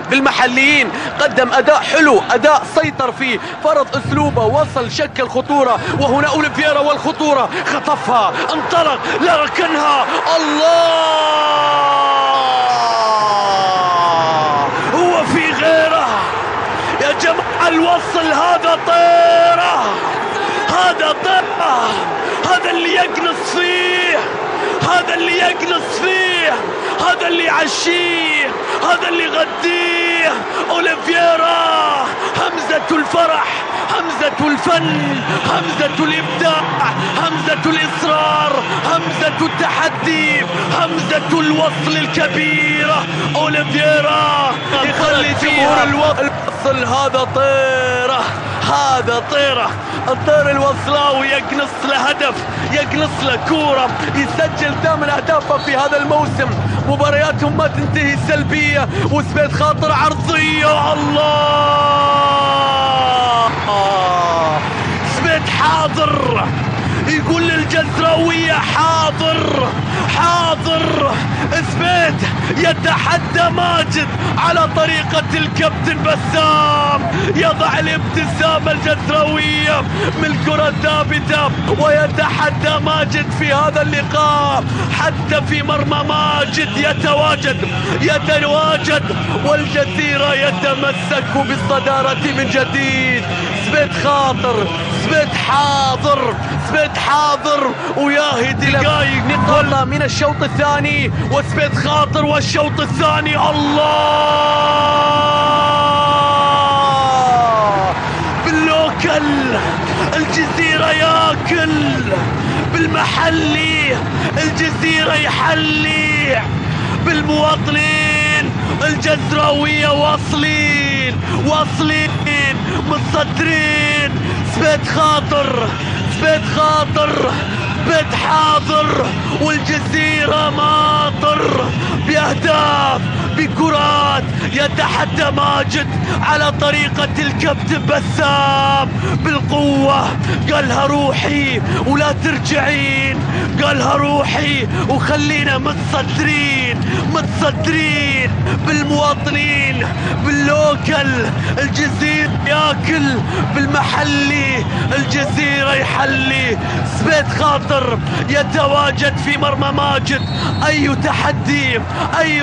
بالمحليين، قدم أداء حلو، أداء سيطر فيه، فرض أسلوبه، وصل، شكل خطورة. وهنا أوليفيرا والخطورة، خطفها، انطلق، لا ركنها. الله، هو في غيره يا جماعة. الوصل هذا طيرة، هذا طيرة، هذا اللي يقنص فيه، هذا اللي يقنص فيه، هذا اللي يعشيه، هذا اللي يغديه. أوليفيرا، همزة الفرح، همزة الفن، همزة الإبداع، همزة الإصرار، همزة التحدي، همزة الوصل الكبيرة. أوليفيرا يخلي فيها الوصل. هذا طيرة، هذا طيرة، الطير الوصلاوي يقنص له هدف، يقنص له كورة، يسجل 8 أهداف في هذا الموسم. مبارياتهم ما تنتهي سلبية، وسبيت خاطر عرضية. الله، سبيت حاضر، يقول للجزراوية حاضر، حاضر. سبيت يتحدى ماجد على طريقة الكابتن بسام، يضع الابتسامة الجزراوية من الكرة الثابتة، ويتحدى ماجد في هذا اللقاء. حتى في مرمى ماجد يتواجد، والجزيرة يتمسك بالصدارة من جديد. سبيت خاطر، سبيت حاضر، سبيت حاضر، وياهي دقايق نقطة من الشوط الثاني، وسبيت خاطر والشوط الثاني. الله، باللوكل الجزيرة ياكل، بالمحلي الجزيرة يحلي، بالمواطنين الجزراوية واصلين، واصلين، متصدرين. سبيت خاطر، سبيت خاطر، سبيت حاضر، والجزيرة ماطر بأهداف، بكرات. يتحدى ماجد على طريقة الكابتن بسام بالقوة، قالها روحي ولا ترجعين، قالها روحي وخلينا متصدرين، متصدرين بالمواطنين، باللوكل الجزيرة ياكل، بالمحلي الجزيرة يحلي. سبيت خاطر يتواجد في مرمى ماجد. أي تحدي، أي